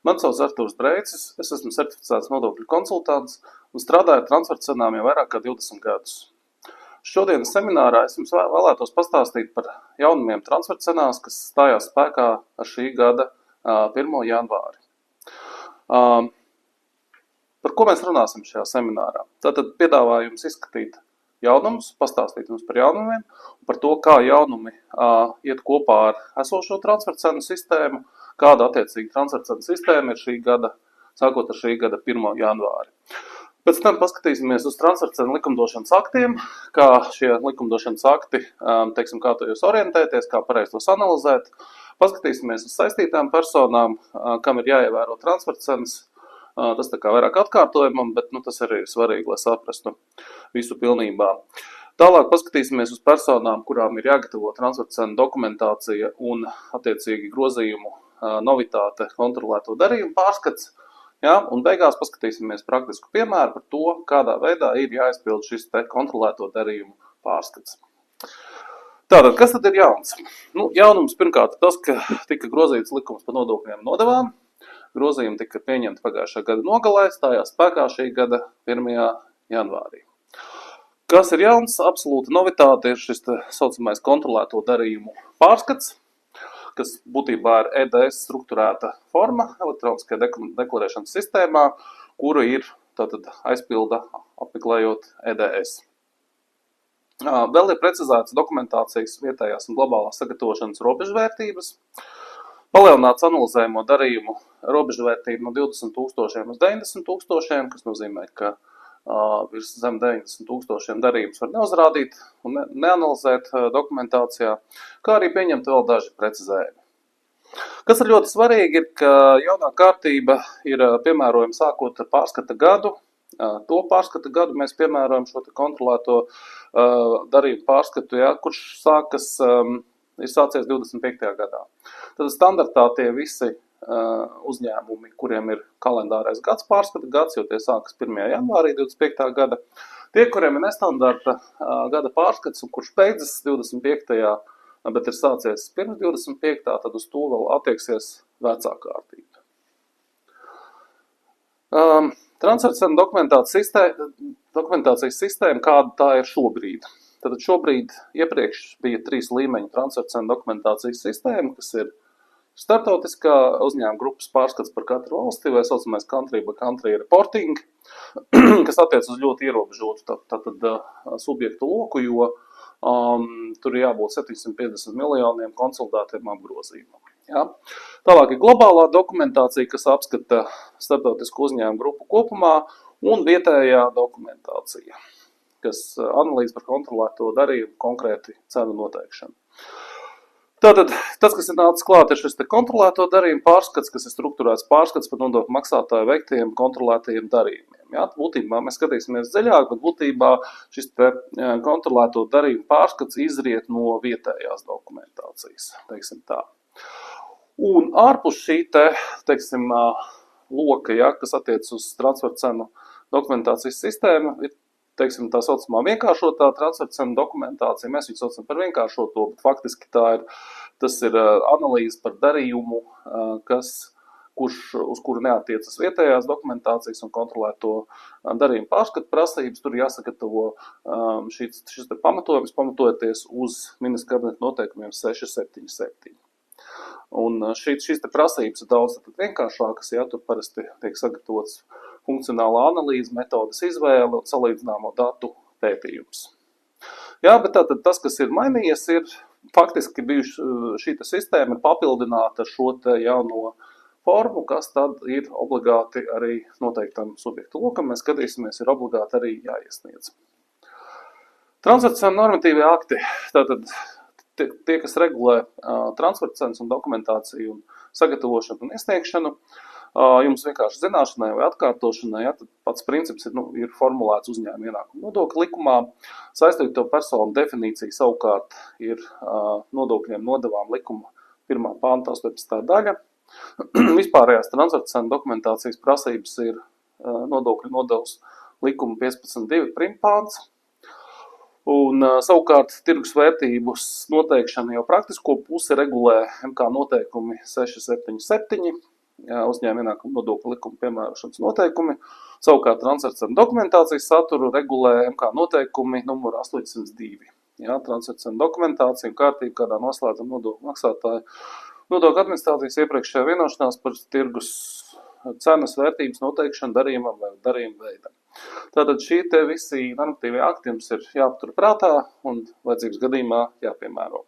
Mani sauc Artūrs Breicis, es esmu certificēts nodokļu konsultants un strādāju ar transfercenām jau vairāk kā 20 gadus. Šodienas seminārā es jums vēlētos pastāstīt par jaunumiem transfercenās, kas stājās spēkā ar šī gada 1. janvāri. Par ko mēs runāsim šajā seminārā? Tātad piedāvāju jums izskatīt jaunumus, pastāstīt jums par jaunumiem, par to, kā jaunumi iet kopā ar esošo transfercenu sistēmu, kāda attiecīgi transfercenu sistēma ir šī gada, sākot ar šī gada 1. janvāri. Pēc tam paskatīsimies uz transfercenu likumdošanas aktiem, kā šie likumdošanas akti, kā to jūs orientēties, kā pareizi tos analizēt. Paskatīsimies uz saistītām personām, kam ir jāievēro transfercenas. Tas tā kā vairāk atkārtojumam, bet tas arī ir svarīgi, lai saprastu visu pilnībā. Tālāk paskatīsimies uz personām, kurām ir jāgatavo transfercenu dokumentācija un attiecīgi grozījumu novitāte kontrolēto darījumu pārskats. Ja, un beigās paskatīsimies praktisku piemēru par to, kādā veidā ir jāizpild šis te kontrolēto darījumu pārskats. Tātad, kas tad ir jauns? Jaunums pirmkārt tas, ka tika grozīts likums par nodokļiem nodevām. Grozījumi tika pieņemti pagājušā gada nogalē, stājās spēkā šī gada 1. janvārī. Kas ir jauns? Absolūta novitāte ir šis saucamais kontrolēto darījumu pārskats, kas būtībā ir EDS strukturēta forma elektroniskajā deklarēšanas sistēmā, kuru ir tātad aizpilda apmeklējot EDS. Vēl ir precizētas dokumentācijas vietējās un globālās sagatavošanas robežvērtības, palielināts analizējumu darījumu robežvērtību no 20,000 uz 90,000, kas nozīmē, ka virs zem 90,000 darījumus var neuzrādīt un neanalizēt dokumentācijā, kā arī pieņemt vēl daži precizējumi. Kas ir ļoti svarīgi, ir, ka jaunā kārtība ir piemērojama sākot ar pārskata gadu. To pārskata gadu mēs piemērojam šo kontrolēto darījumu pārskatu, kurš ir sācies 25. gadā. Tad standartā tie visi uzņēmumi, kuriem ir kalendārais gads pārskata gads, jo tie sākas 1. janvārī 25. gada. Tie, kuriem ir nestandarta gada pārskats, un kurš beidzas 25. bet ir sācies pirms 25. tad uz to vēl attieksies vecā kārtība. Transfercenu dokumentācijas sistēma, kāda tā ir šobrīd. Tad šobrīd iepriekš bija 3 līmeņu transfercenu dokumentācijas sistēma, kas ir startautiskā uzņēmuma grupas pārskats par katru valsti, vai saucamais country by country reporting, kas attiec uz ļoti ierobežotu subjektu loku, jo tur ir jābūt 750 miljoniem konsolidētiem apgrozījumam. Ja? Tālāk ir globālā dokumentācija, kas apskata starptautisku uzņēmumu grupu kopumā, un vietējā dokumentācija, kas analīze par kontrolēto darījumu konkrēti cenu noteikšanu. Tātad, tas, kas ir nācis klāt, ir šis kontrolēto darījumu pārskats, kas ir strukturēts pārskats par nodokļu maksātāju veiktiem kontrolētajiem darījumiem. Ja, būtībā mēs skatīsimies dziļāk, bet būtībā šis kontrolēto darījumu pārskats izriet no vietējās dokumentācijas, teiksim tā. Un ārpus šī loka, kas attiec uz transfercenu dokumentācijas sistēmu, ir tā saucamā vienkāršotā transfercenu dokumentācija. Mēs viņu saucam par vienkāršoto, bet faktiski tas ir analīze par darījumu, uz kuru neatiecas vietējās dokumentācijas un kontrolēto darījumu pārskatu prasības. Tur jāsagatavo šis pamatojums, pamatojoties uz ministra kabineta noteikumiem 677. Un šīs prasības ir daudz vienkāršākas, tur parasti tiek sagatavots funkcionālā analīze, metodas izvēle un salīdzināmo datu pētījums. Jā, bet tātad tas, kas ir mainījies, ir faktiski šī sistēma ir papildināta ar šo jauno formu, kas tad ir obligāti arī noteiktam subjektu lokam. Mēs skatīsimies, ir obligāti arī jāiesniedz. Transfercenu normatīvie akti. Tātad tie, kas regulē transfercenas un dokumentāciju un sagatavošanu un iesniegšanu, jums vienkārši zināšanai vai atkārtošanai, tad pats princips ir formulēts uzņēmuma ienākuma nodokļa likumā. Saistīto personu definīcija savukārt ir nodokļiem nodevām likuma 1. panta 18. daļa. Vispārējās transfercenu dokumentācijas prasības ir nodokļu nodevas likuma 15.2 primpāns. Un savukārt tirgus vērtības noteikšana jau praktisko pusi regulē MK noteikumi 677 uzņēmuma ienākuma nodokļa likuma piemērošanas noteikumi. Savukārt transfercenu dokumentācijas saturu regulē MK noteikumi numur 802. Transfercenu dokumentācija un kārtība, kādā noslēdzam nodokļu maksātāju nodokļu administrācijas iepriekšējā vienošanās par tirgus cenas vērtības noteikšanu darījumam vai darījuma veidam. Tātad šī te visi normatīvie akti jums ir jāpatur prātā un vajadzības gadījumā jāpiemēro.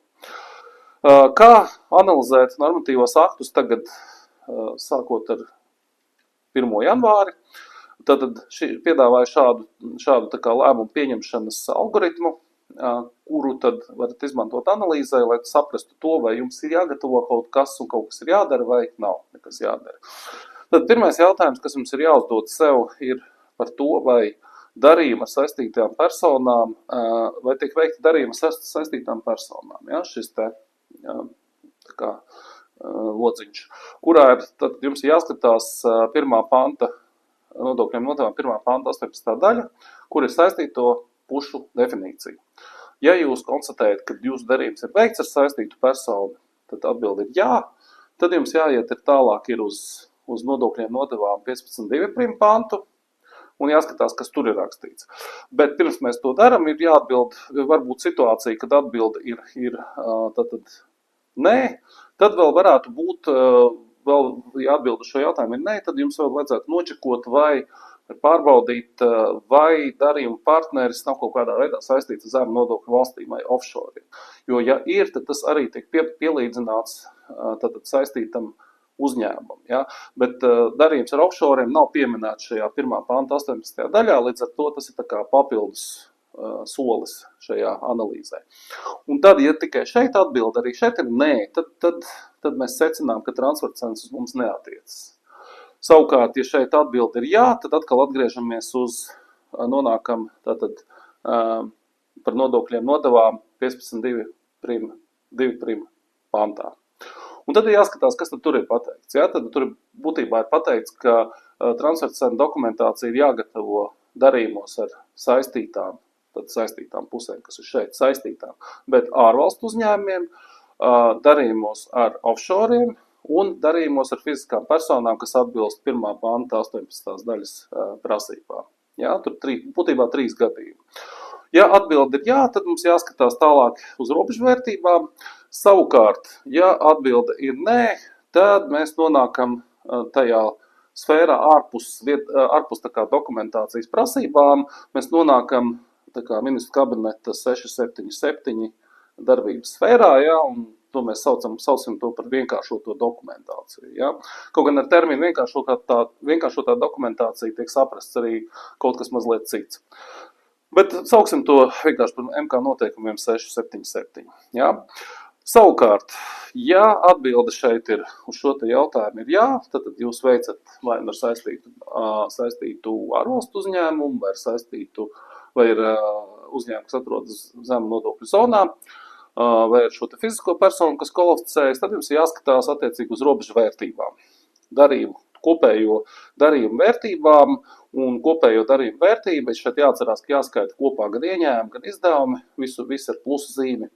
Kā analizēt normatīvos aktus tagad, sākot ar 1. janvāri? Tātad piedāvāju šādu tā kā lēmumu pieņemšanas algoritmu, kuru tad varat izmantot analīzē, lai saprastu to, vai jums ir jāgatavo kaut kas un kaut kas ir jādara, vai nav nekas jādara. Tad pirmais jautājums, kas jums ir jāuzdod sev, ir par to, vai darījumi ar saistītām personām, vai tiek veikti darījumi ar saistītām personām. Šis te tā kā lodziņš, kurā ir, tad jums ir jāskatās 1. panta, nodokļiem nodevām 1. panta 18. daļa, kur ir saistīto pušu definīcija. Ja jūs konstatējat, ka jūsu darījums ir veikts ar saistītu personu, tad atbildi ir jā, tad jums jāiet tālāk ir uz nodokļiem nodevām 15.2. pantu un jāskatās, kas tur ir rakstīts. Bet pirms mēs to daram, ir jāatbild, varbūt situācija, kad atbildi ir tātad nē, tad vēl varētu būt, ja atbildi šo jautājumu ir nē, tad jums vēl vajadzētu nočekot vai pārbaudīt, vai darījuma partneris nav kaut kādā veidā saistīts ar zemu nodokļu valstīm vai offshore. Jo, ja ir, tad tas arī tiek pielīdzināts tātad saistītam uzņēmumam. Bet darījums ar offshore nav pieminēts šajā 1. panta 18. daļā, līdz ar to tas ir tā kā papildus solis šajā analīzē. Un tad, ja tikai šeit atbild, arī šeit ir nē, tad mēs secinām, ka transfercenas uz mums neatiecas. Savukārt, ja šeit atbildi ir jā, tad atkal atgriežamies nonākam tātad par nodokļiem nodevām 15.2. pantā. Un tad ir jāskatās, kas tad tur ir pateikts. Tad tur būtībā ir pateikts, ka transfercenu dokumentācija ir jāgatavo darījumos ar saistītām pusēm, kas ir šeit saistītām, bet ārvalstu uzņēmumiem, darījumos ar offshoriem un darījumos ar fiziskām personām, kas atbilst 1. panta 18. daļas prasībām. Tur būtībā 3 gadījumi. Ja atbildi ir jā, tad mums jāskatās tālāk uz robežvērtībām. Savukārt, ja atbilde ir nē, tad mēs nonākam tajā sfērā ārpus tā kā dokumentācijas prasībām. Mēs nonākam tā kā ministru kabineta 677 darbības sfērā, un to mēs saucam to par vienkāršoto dokumentāciju. Kaut gan ar terminu vienkāršotā dokumentācija tiek saprasts arī kaut kas mazliet cits. Bet sauksim to vienkārši par MK noteikumiem 677. Savukārt, ja atbilde šeit ir uz šo te jautājumu ir jā, tad jūs veicat vai ar saistītu ārvalstu uzņēmumu, vai ir uzņēmumi, kas atrodas zemu nodokļu zonā, vai ar šo te fizisko personu, kas kvalificējas, tad jums jāskatās attiecīgi uz robežu vērtībām. Kopējo darījumu vērtībām un kopējo darījumu vērtību. Šeit jāatcerās, ka jāskaita kopā gan ieņēmumi, gan izdevumi, viss ar plusu zīmi.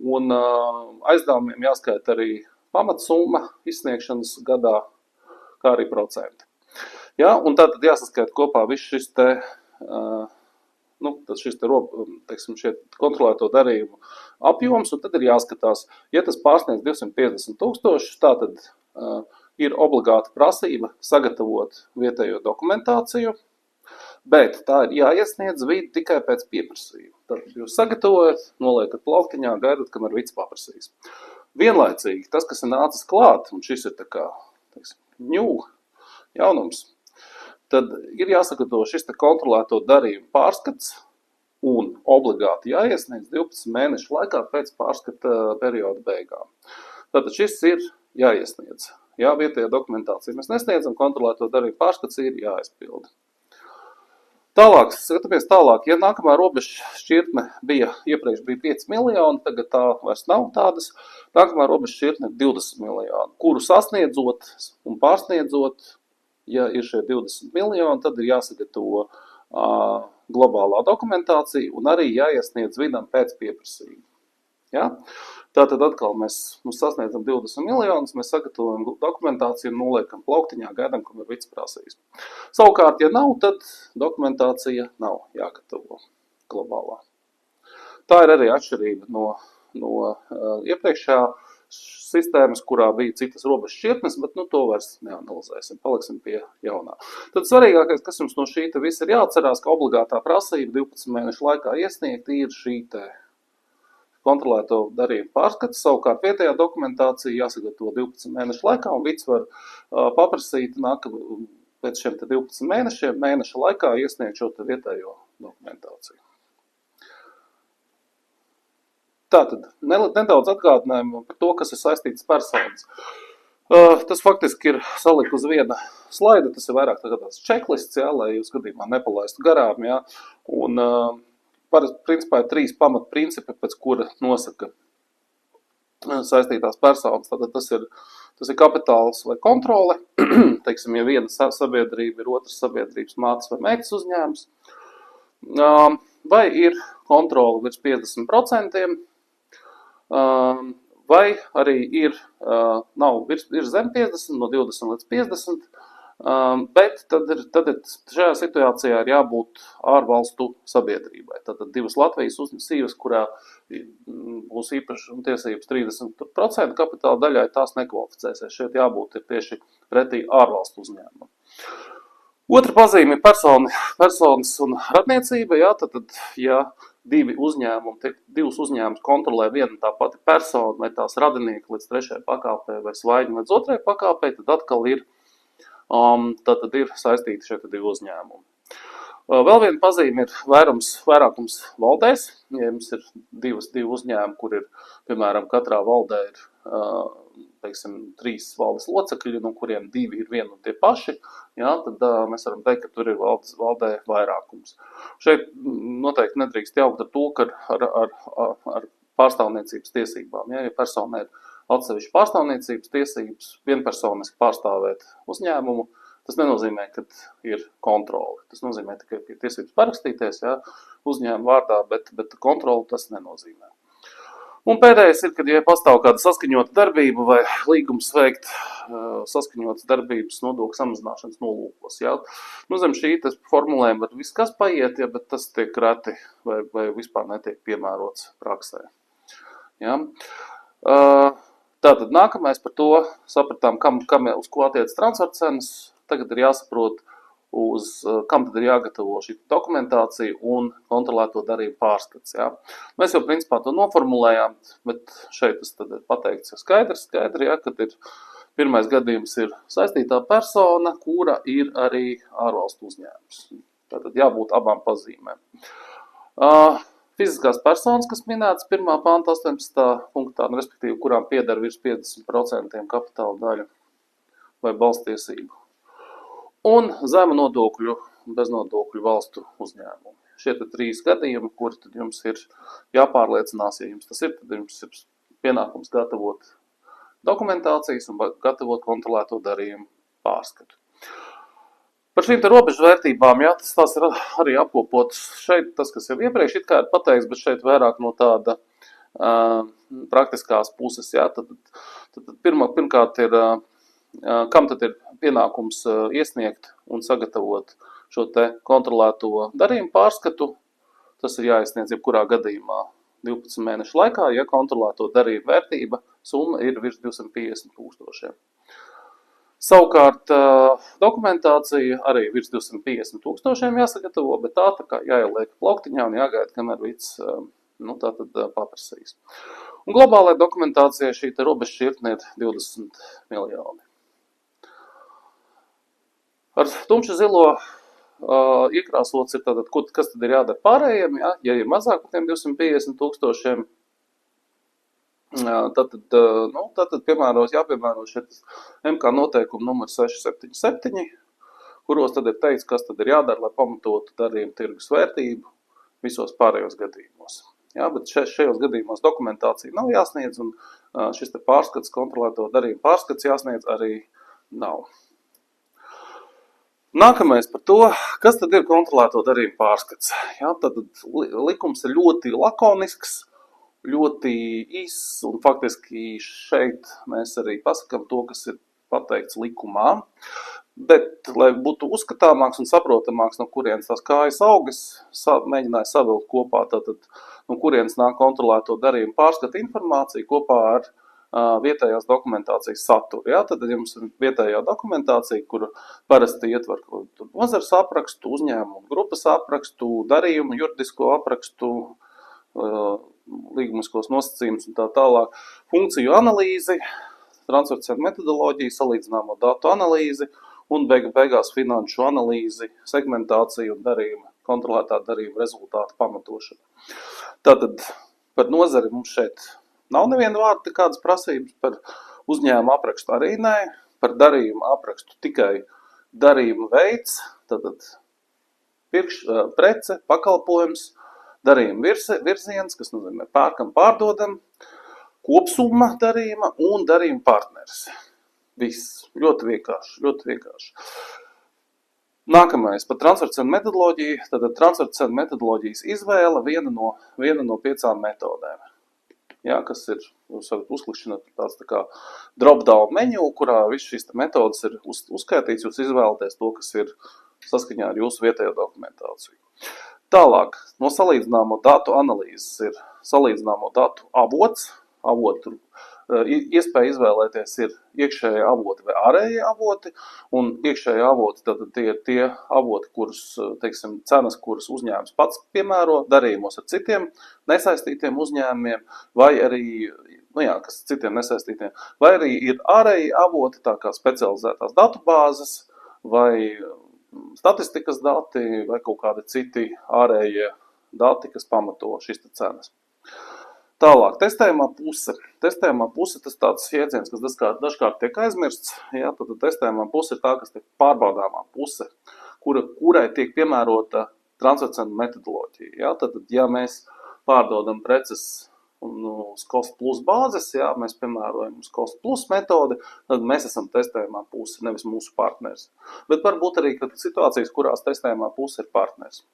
Un aizdevumiem jāskaita arī pamatsumma izsniegšanas gadā, kā arī procenti. Un tātad jāsaskaita kopā viss šis te, šie kontrolēto darījumu apjoms, un tad ir jāskatās, ja tas pārsniedz 250,000, tātad ir obligāta prasība sagatavot vietējo dokumentāciju, bet tā ir jāiesniedz vidi tikai pēc pieprasījuma. Tad jūs sagatavojat, noliekat plauktiņā, gaidat, kamēr vids paprasīs. Vienlaicīgi, tas, kas ir nācis klāt, un šis ir tā kā, jaunums, tad ir jāsagatavo šis te kontrolēto darījumu pārskats un obligāti jāiesniedz 12 mēnešu laikā pēc pārskata perioda beigām. Tātad šis ir jāiesniedz. Vietējā dokumentācija mēs nesniedzam, kontrolēto darījumu pārskats ir jāizpilda. Skatāmies tālāk, ja nākamā robeža šķirtne iepriekš bija 5 miljoni, tagad tā vairs nav tādas, nākamā robeža šķirtne ir 20 miljoni, kuru sasniedzot un pārsniedzot, ja ir šie 20 miljoni, tad ir jāsagatavo globālā dokumentācija un arī jāiesniedz vidam pēc pieprasījuma. Ja? Tātad atkal mums sasniedzam 20 miljonus, mēs sagatavojam dokumentāciju, noliekam plauktiņā, gaidām, kamēr vids prasīs. Savukārt, ja nav, tad dokumentācija nav jāgatavo globālā. Tā ir arī atšķirība no iepriekšējā sistēmas, kurā bija citas robežas šķirtnes, bet to vairs neanalizēsim, paliksim pie jaunā. Tad svarīgākais, kas jums no šī visa ir jāatcerās, ka obligātā prasība 12 mēnešu laikā iesniegt ir šī kontrolēto darījumu pārskats, savukārt vietējā dokumentācija jāsagatavo 12 mēnešu laikā, un vids var paprasīt pēc šiem 12 mēnešiem, mēneša laikā iesniegt šo vietējo dokumentāciju. Tātad, nedaudz atgādinājumu par to, kas ir saistīts personas. Tas faktiski ir salikt uz viena slaida, tas ir vairāk tāds checklists, lai jūs gadījumā nepalaistu garām. Un principā ir 3 pamatprincipi, pēc kura nosaka saistītās personas. Tātad tas ir kapitāls vai kontrole. Teiksim, ja viena sabiedrība ir otras sabiedrības mātes vai meitas uzņēmums. Vai ir kontrole virs 50%, vai arī ir zem 50, no 20 līdz 50, bet tad ir šajā situācijā ir jābūt ārvalstu sabiedrībai. Tātad 2 Latvijas sīvas, kurā būs īpašuma tiesības 30% kapitāla daļai, tās nekvalificēsies. Šeit jābūt ir tieši pretī ārvalstu uzņēmumam. Otra pazīme ir personas un radniecība. Tad, ja divus uzņēmumus kontrolē viena tā pati persona, vai tās radinieki līdz 3. pakāpē, vai svaigi līdz 2. pakāpē, tad atkal ir saistīti šie 2 uzņēmumi. Vēl viena pazīme ir vairākums valdēs. Ja jums ir 2 uzņēmumi, kur ir, piemēram, katrā valdē ir 3 valdes locekļi, no kuriem 2 ir vieni un tie paši, tad mēs varam teikt, ka tur ir valdē vairākums. Šeit noteikti nedrīkst jaukt ar to, ka ar pārstāvniecības tiesībām. Ja persona ir atsevišķi pārstāvniecības tiesības, vienpersoniski pārstāvēt uzņēmumu, tas nenozīmē, ka ir kontrole. Tas nozīmē tikai tiesības parakstīties uzņēmuma vārdā, bet kontrole tas nenozīmē. Un pēdējais ir, kad ja pastāv kāda saskaņota darbība vai līgums veikt saskaņotas darbības nodokļu samazināšanas nolūkos. Zem šī formulējuma var viss kas paiet, bet tas tiek reti vai vispār netiek piemērots praksē. Tātad nākamais par to sapratām, uz ko attiec transfer cenas. Tagad ir jāsaprot, kam tad ir jāgatavo šī dokumentācija un kontrolēto darījumu pārskats. Mēs jau principā to noformulējām, bet šeit tas tad ir pateikts skaidri, kad ir pirmais gadījums ir saistītā persona, kura ir arī ārvalstu uzņēmums. Tātad jābūt abām pazīmēm. Fiziskās personas, kas minētas 1. panta 18. punktā, respektīvi, kurām pieder virs 50% kapitāla daļu vai balstiesību. Un zema nodokļu un beznodokļu valstu uzņēmumi. Šie 3 gadījumi, kuri tad jums ir jāpārliecinās, ja jums tas ir, tad jums ir pienākums gatavot dokumentācijas un gatavot kontrolēto darījumu pārskatu. Par šīm robežu vērtībām, tās ir arī apkopotas šeit, tas, kas jau iepriekš it kā ir pateikts, bet šeit vairāk no tāda praktiskās puses. Tad pirmkārt ir, kam tad ir pienākums iesniegt un sagatavot šo kontrolēto darījumu pārskatu. Tas ir jāiesniedz jebkurā gadījumā 12 mēnešu laikā, ja kontrolēto darījumu vērtība summa ir virs 250 000. Savukārt dokumentācija arī virs 250 000 jāsagatavo, bet tā kā jāieliek plauktiņā un jāgaida, kamēr vids paprasīs. Un globālajai dokumentācijai šī robeža šķirtne ir 20 miljoni. Ar tumši zilo iekrāsots ir tātad, kas tad ir jādara pārējiem, ja ir mazāk par tiem 250 000, tātad jāpiemēro šeit MK noteikumu numur 677, kuros tad ir teikts, kas tad ir jādara, lai pamatotu darījumu tirgus vērtību visos pārējos gadījumos. Bet šajos gadījumos dokumentācija nav jāsniedz, un šis pārskats, kontrolēto darījumu pārskats jāsniedz arī nav. Nākamais par to, kas tad ir kontrolēto darījumu pārskats. Tad likums ir ļoti lakonisks, ļoti īss, un faktiski šeit mēs arī pasakām to, kas ir pateikts likumā. Bet, lai būtu uzskatāmāks un saprotamāks, no kurienes tās kājas augas, mēģināja savilkt kopā, tātad, no kurienes nāk kontrolēto darījumu pārskata informācija kopā ar vietējās dokumentācijas saturu. Ja? Tad jums ir vietējā dokumentācija, kur parasti ietver nozares aprakstu, uzņēmumu grupas aprakstu, darījumu, juridisko aprakstu, līgumiskos nosacījumus un tā tālāk, funkciju analīzi, transfercenu metodoloģiju, salīdzināmo datu analīzi un beigās finanšu analīzi, segmentāciju un darījuma, kontrolētā darījuma rezultātu pamatošanu. Tātad par nozari mums šeit nav neviena vārda kādas prasības, par uzņēmumu aprakstu arī nē, par darījumu aprakstu tikai darījuma veids, tātad prece, pakalpojums, darījuma virziens, kas nozīmē pērkam, pārdodam, kopsumma darījuma un darījuma partneris. Viss. Ļoti vienkārši, ļoti vienkārši. Nākamais par transfercenu metodoloģiju. Tātad transfercenu metodoloģijas izvēle viena no 5 metodēm. Ja, kas ir, jūs varat uzklikšķināt tāds tā kā drop-down menu, kurā viss šīs metodas ir uzskaitīts, jūs izvēlaties to, kas ir saskaņā ar jūsu vietējo dokumentāciju. Tālāk, no salīdzināmo datu analīzes ir salīdzināmo datu avots. Avotu iespēja izvēlēties ir iekšējie avoti vai ārējie avoti, un iekšējie avoti tātad tie ir tie avoti, kurus, teiksim, cenas, kuras uzņēmums pats piemēro darījumos ar citiem nesaistītiem uzņēmumiem, vai arī, kas citiem nesaistītiem, vai arī ir ārēji avoti, tā kā specializētās datubāzes, vai statistikas dati, vai kaut kādi citi ārējie dati, kas pamato šīs cenas. Tālāk, testējumā puse. Testējumā puse tas tāds jēdziens, kas dažkārt tiek aizmirsts. Ja, tad testējumā puse ir tā, kas tiek pārbaudāmā puse, kurai tiek piemērota transfercenu metodoloģija. Ja, tad, ja mēs pārdodam preces uz cost plus bāzes, ja, mēs piemērojam uz cost plus metodi, tad mēs esam testējumā puse, nevis mūsu partners. Bet varbūt arī situācijas, kurās testējumā puse ir partners.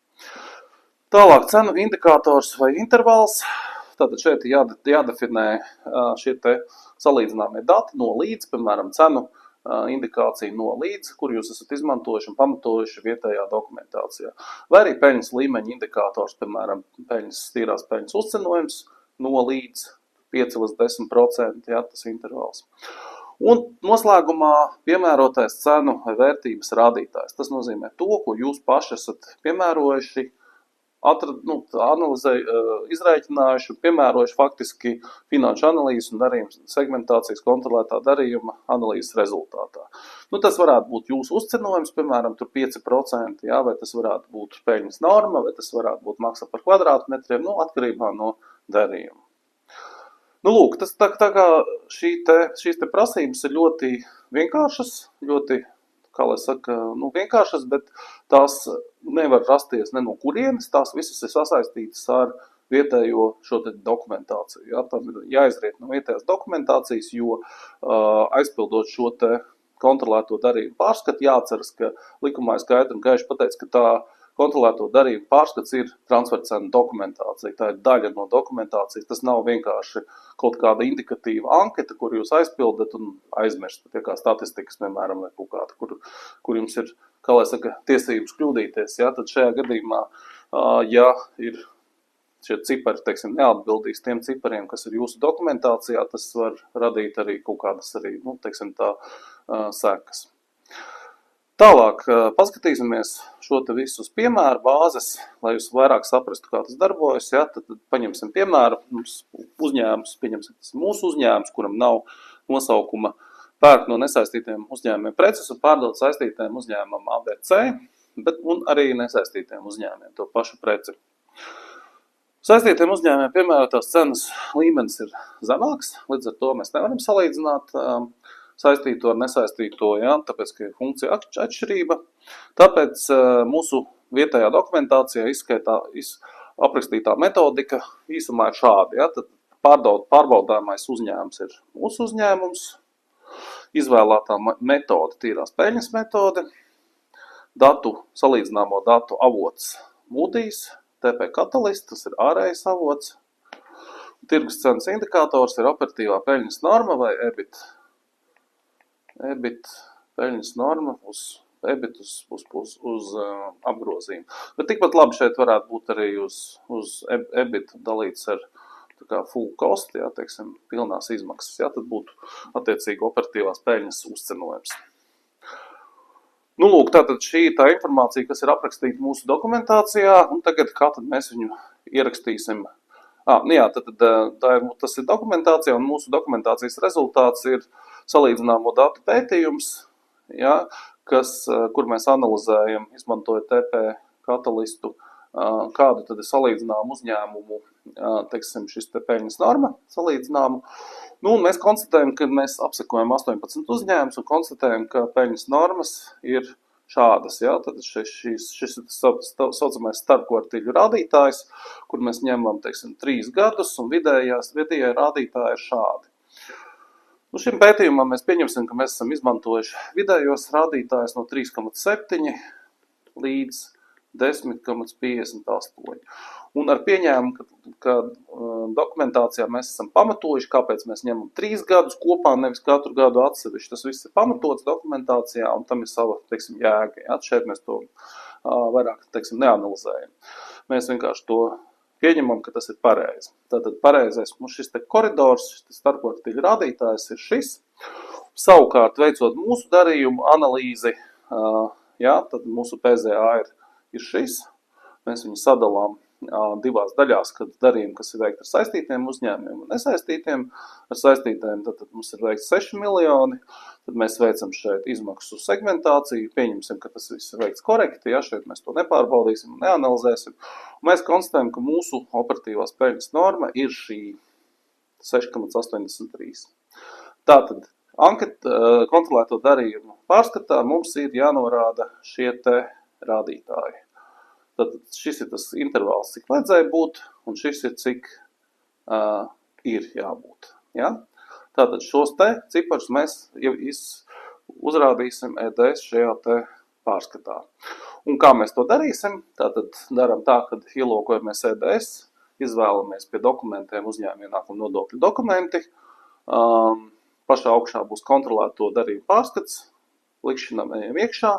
Tālāk, cenu indikators vai intervals. Tātad šeit jādefinē šie te salīdzināmie dati no līdz, piemēram, cenu indikāciju no līdz, kur jūs esat izmantojuši un pamatojuši vietējā dokumentācijā. Vai arī peļņas līmeņa indikators, piemēram, tīrās peļņas uzcenojums no līdz 5 līdz 10%, ja, tas intervals. Un noslēgumā piemērotais cenu vai vērtības rādītājs. Tas nozīmē to, ko jūs paši esat piemērojuši, izrēķinājuši un piemērojuši faktiski finanšu analīzes un darījuma segmentācijas kontrolētā darījuma analīzes rezultātā. Tas varētu būt jūsu uzcenojums, piemēram, tur 5%, ja, vai tas varētu būt peļņas norma, vai tas varētu būt maksa par kvadrātmetriem, atkarībā no darījuma. Lūk, tas tā kā šīs te prasības ir ļoti vienkāršas, ļoti, kā lai saka, vienkāršas, bet tās nevar rasties ne no kurienes, tās visas ir sasaistītas ar vietējo šo te dokumentāciju. Ja? Tam ir jāizriet no vietējās dokumentācijas, jo aizpildot šo te kontrolēto darījumu pārskatu, jāatceras, ka likumā ir skaidri un gaiši pateicis, ka tā kontrolēto darījumu pārskats ir transfercenu dokumentācija. Tā ir daļa no dokumentācijas. Tas nav vienkārši kaut kāda indikatīva anketa, kur jūs aizpildat un aizmirstat, ja kā statistikas, piemēram, vai kaut kāda, kur jums ir, kā lai saka, tiesības kļūdīties. Ja? Tad šajā gadījumā, ja ir šie cipari, teiksim, neatbildīs tiem cipariem, kas ir jūsu dokumentācijā, tas var radīt arī kaut kādas arī, teiksim tā, sekas. Tālāk, paskatīsimies šo te visu uz piemēru bāzes, lai jūs vairāk saprastu, kā tas darbojas. Ja? Tad paņemsim piemēru, mums uzņēmums, pieņemsim, tas mūsu uzņēmums, kuram nav nosaukuma, pērk no nesaistītiem uzņēmumiem preces un pārdod saistītiem uzņēmumam ABC, un arī nesaistītiem uzņēmumiem to pašu preci. Saistītiem uzņēmumiem piemērotās cenas līmenis ir zemāks, līdz ar to mēs nevaram salīdzināt saistīto ar nesaistīto, ja, tāpēc, ka ir funkcija atšķirība. Tāpēc mūsu vietējā dokumentācijā aprakstītā metodika īsumā ir šāda. Ja. Tad pārbaudāmais uzņēmums ir mūsu uzņēmums, izvēlētā metode tīrās peļņas metode, salīdzināmo datu avots Moody's, TP Catalyst, tas ir ārējais avots. tirgus cenas indikators ir operatīvā peļņas norma vai EBIT. EBIT peļņas norma uz EBIT uz apgrozījumu. Bet tikpat labi šeit varētu būt arī uz EBIT dalīts ar tā kā full cost, jā, teiksim, pilnās izmaksas, jā, tad būtu attiecīgi operatīvās peļņas uzcenojums. Nu, lūk, tātad šī ir tā informācija, kas ir aprakstīta mūsu dokumentācijā, un tagad kā tad mēs viņu ierakstīsim? Tas ir dokumentācija, un mūsu dokumentācijas rezultāts ir salīdzināmo datu pētījums, jā, kur mēs analizējam, izmantojot TP katalistu, kādu tad ir salīdzināmu uzņēmumu, teiksim, šis te peļņas norma salīdzināmu. Nu, un mēs konstatējam, ka mēs apsekojam 18 uzņēmumus un konstatējam, ka peļņas normas ir šādas. Ja? Tad šis ir saucamais starpkvartīļu rādītājs, kur mēs ņemam, teiksim, 3 gadus, un vidējie rādītāji ir šādi. Nu, šim pētījumam mēs pieņemsim, ka mēs esam izmantojuši vidējos rādītājus no 3,7 līdz 10,58. Un ar pieņēmumu, ka dokumentācijā mēs esam pamatojuši, kāpēc mēs ņemam 3 gadus kopā, nevis katru gadu atsevišķi. Tas viss ir pamatots dokumentācijā, un tam ir sava, teiksim, jēga. Ja? Šeit mēs to vairāk, teiksim, neanalizējam. Mēs vienkārši to pieņemam, ka tas ir pareizi. Tātad pareizais mums šis te koridors, šis starpkvartīļu rādītājs ir šis. Savukārt, veicot mūsu darījumu analīzi, ja, tad mūsu PZA ir šis. Mēs viņu sadalām divās daļās, kad darījumi, kas ir veikti ar saistītiem uzņēmumiem un nesaistītiem. Ar saistītiem tad mums ir veikts 6 miljoni, tad mēs veicam šeit izmaksu segmentāciju, pieņemsim, ka tas viss ir veikts korekti, ja šeit mēs to nepārbaudīsim un neanalizēsim. Un mēs konstatējam, ka mūsu operatīvās peļņas norma ir šī 6,83. Tātad, kontrolēto darījumu pārskatā mums ir jānorāda šie te rādītāji. Tad šis ir tas intervāls, cik vajadzēja būt, un šis ir cik ir jābūt. Ja? Tātad šos te ciparus mēs uzrādīsim EDS šajā te pārskatā. Un kā mēs to darīsim? Tātad daram tā, kad ielūkojamies EDS, izvēlamies pie dokumentiem uzņēmuma ienākuma nodokļu dokumenti. Pašā augšā būs kontrolēto darījumu pārskats, likšanam ejam iekšā,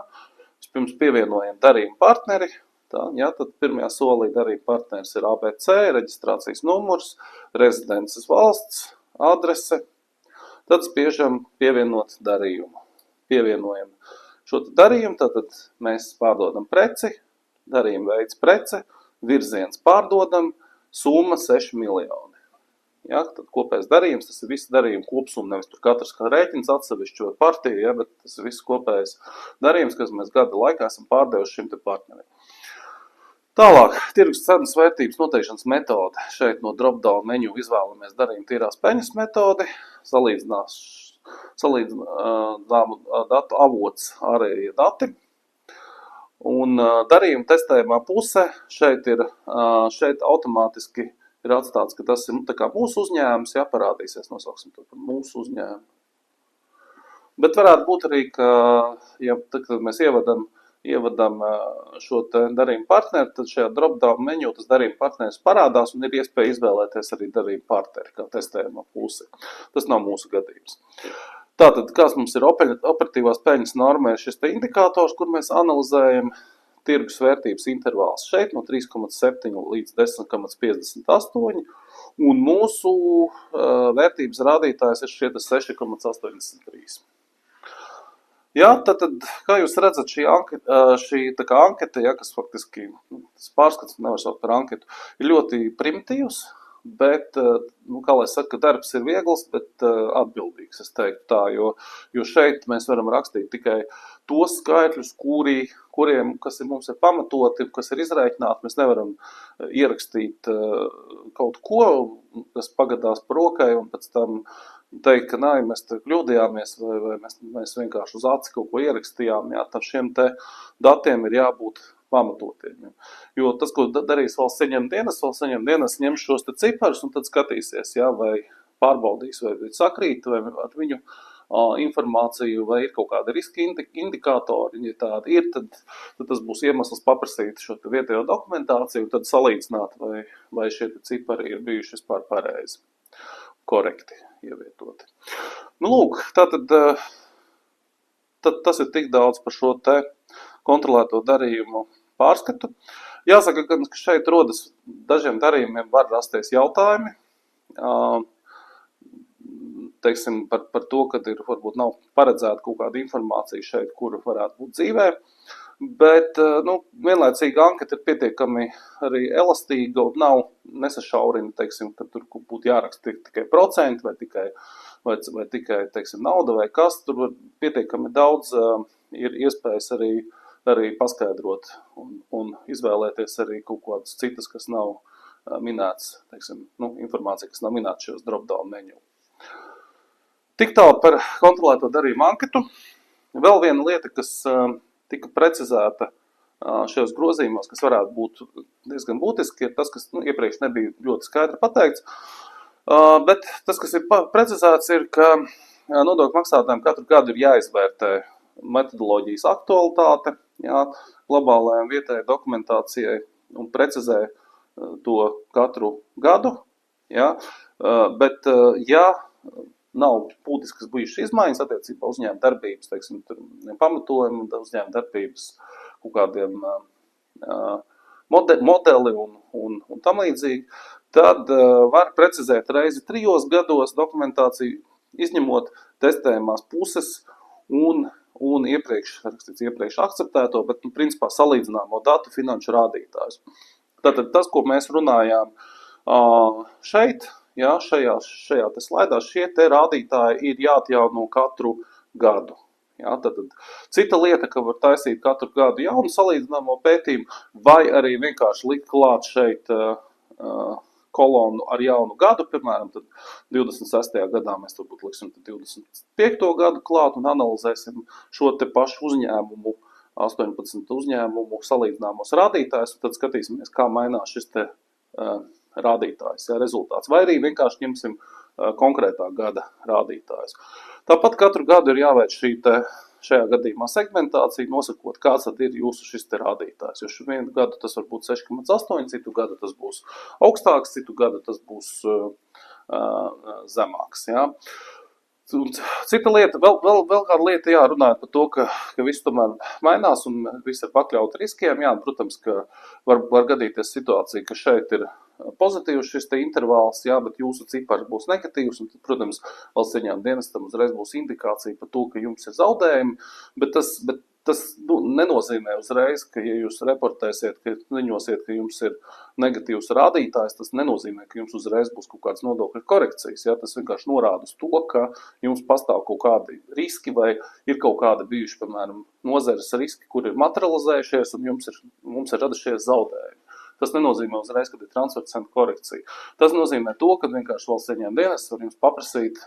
pirms pievienojam darījumu partneri. Tā, ja, tad pirmajā solī darījuma partneris ir ABC, reģistrācijas numurs, rezidences valsts, adrese. Tad spiežam pievienot darījumu. Pievienojam šo darījumu, tad mēs pārdodam preci, darījuma veids prece, virziens pārdodam, summa 6 miljoni. Ja, tad kopējais darījums, tas ir viss darījuma kopsumma, nevis tur katrs kā rēķins atsevišķi vai partija, ja, bet tas ir viss kopējais darījums, kas mēs gada laikā esam pārdevuši šim te partnerim. Tālāk, tirgus cenas vērtības noteikšanas metode. Šeit no drop-down menu izvēlamies darījuma tīrās peļņas metodi, salīdzinām datu avots ārējie dati. Un darījuma testējumā puse šeit automātiski ir atstāts, ka tas ir tā kā mūsu uzņēmums, ja parādīsies, nosauksim to par mūsu uzņēmumu. Bet varētu būt arī, ka, ja tad mēs ievadam šo te darījumu partneri, tad šajā drop-down menu tas darījuma partneris parādās un ir iespēja izvēlēties arī darījumu partneri, kā testējumā pusi. Tas nav mūsu gadījums. Tātad, kāds mums ir operatīvās peļņas norma, ir šis te indikators, kur mēs analizējam tirgus vērtības intervāls šeit no 3,7 līdz 10,58, un mūsu vērtības rādītājs ir šie 6,83. Jā, tad, kā jūs redzat, šī tā kā anketa, ja, kas faktiski, tas pārskats nevar saukt par anketu, ir ļoti primitīvs, bet, kā lai saka, darbs ir viegls, bet atbildīgs, es teiktu tā, jo šeit mēs varam rakstīt tikai tos skaitļus, kas mums ir pamatoti, kas ir izreikināti, mēs nevaram ierakstīt kaut ko, kas pagadās par rokai, un pēc tam teikt, ka nē, mēs te kļūdījāmies vai mēs vienkārši uz aci kaut ko ierakstījām, jā, tad šiem te datiem ir jābūt pamatotiem. Jo tas, ko darīs valsts ieņem dienas ņem šos te ciparus un tad skatīsies, jā, vai pārbaudīs, vai sakrīt, vai ar viņu informāciju, vai ir kaut kāda riska indikātori. Ja tāda ir, tad tas būs iemesls paprasīt šo vietējo dokumentāciju, tad salīdzināt, vai šie cipari ir bijuši vispār pareizi, korekti ievietoti. Nu, lūk, tātad tas ir tik daudz par šo te kontrolēto darījumu pārskatu. Jāsaka, ka šeit rodas dažiem darījumiem var rasties jautājumi, teiksim, par to, ka varbūt nav paredzēta kaut kāda informācija šeit, kura varētu būt dzīvē, bet vienlaicīgi anketa ir pietiekami arī elastīga un nav nesašaurina, teiksim, ka tur būtu jāraksta tikai procenti vai tikai teiksim, nauda vai kas, tur var pietiekami daudz ir iespējas arī paskaidrot un izvēlēties arī kaut kādas citas, kas nav minēts, teiksim, informācija, kas nav minēta šajos drop-down menu. Tik tālu par kontrolēto darījumu anketu. Vēl viena lieta, kas tika precizēta šajos grozījumos, kas varētu būt diezgan būtiski, ir tas, kas iepriekš nebija ļoti skaidri pateikts. Bet tas, kas ir precizēts, ir, ka nodokļu maksātājiem katru gadu ir jāizvērtē metodoloģijas aktualitāte, globālajām vietējai dokumentācijai un precizē to katru gadu. Bet, ja nav būtiskas bijušas izmaiņas attiecībā uzņēmuma darbības, teiksim, pamatojumi, uzņēmuma darbības kaut kādiem modeli un tam līdzīgi, tad var precizēt reizi 3 gados dokumentāciju, izņemot testējumās puses un iepriekš akceptēto, bet principā salīdzināmo datu finanšu rādītājus. Tātad tas, ko mēs runājām šeit, šajā te slaidā, šie te rādītāji ir jāatjauno katru gadu. Tātad cita lieta, ka var taisīt katru gadu jaunu salīdzināmo pētījumu, vai arī vienkārši likt klāt šeit kolonu ar jaunu gadu, piemēram, tad 26. gadā mēs turbūt liksim 25. gadu klāt un analizēsim šo te pašu uzņēmumu, 18 uzņēmumu salīdzināmos rādītājus, un tad skatīsimies, kā mainās šis te rādītājs, rezultāts. Vai arī vienkārši ņemsim konkrētā gada rādītājus. Tāpat katru gadu ir jāveic šajā gadījumā segmentācija, nosakot, kāds tad ir jūsu šis te rādītājs. Jo vienu gadu tas var būt 6,8, citu gadu tas būs augstāks, citu gadu tas būs zemāks. Cita lieta, vēl kāda lieta runājot par to, ka viss tomēr mainās un viss ir pakļauti riskiem. Protams, ka var gadīties situācija, ka šeit ir pozitīvs šis te intervāls, bet jūsu cipars būs negatīvs, un tad, protams, valsts ieņēmuma dienestam uzreiz būs indikācija par to, ka jums ir zaudējumi, bet tas nenozīmē uzreiz, ka ja jūs reportēsiet, ka ziņosiet, ka jums ir negatīvs rādītājs, tas nenozīmē, ka jums uzreiz būs kaut kādas nodokļu korekcijas. Tas vienkārši norāda uz to, ka jums pastāv kaut kādi riski vai ir kaut kādi bijuši, piemēram, nozares riski, kur ir materializējušies un mums ir radušies zaudējumi. Tas nenozīmē uzreiz, kad ir transferu cenu korekcija. Tas nozīmē to, ka vienkārši valsts ieņēmuma dienests var jums paprasīt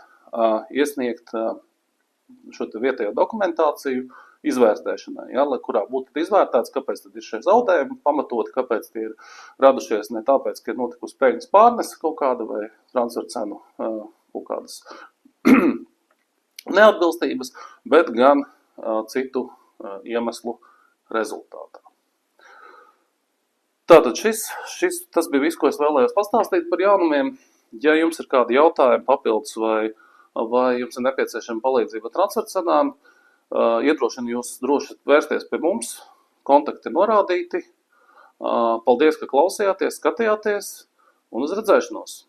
iesniegt šo te vietējo dokumentāciju izvērtēšanai, kurā būtu izvērtēts, kāpēc tad ir šie zaudējumi pamatot, kāpēc tie ir radušies ne tāpēc, ka ir notikusi peļņas pārnese kaut kāda vai transferu cenu kaut kādas neatbilstības, bet gan citu iemeslu rezultātā. Tātad tas bija viss, ko es vēlējos pastāstīt par jaunumiem. Ja jums ir kādi jautājumi papildus vai jums ir nepieciešama palīdzība transferu cenām, iedrošinu jūs droši vērsties pie mums, kontakti ir norādīti. Paldies, ka klausījāties, skatījāties un uz redzēšanos!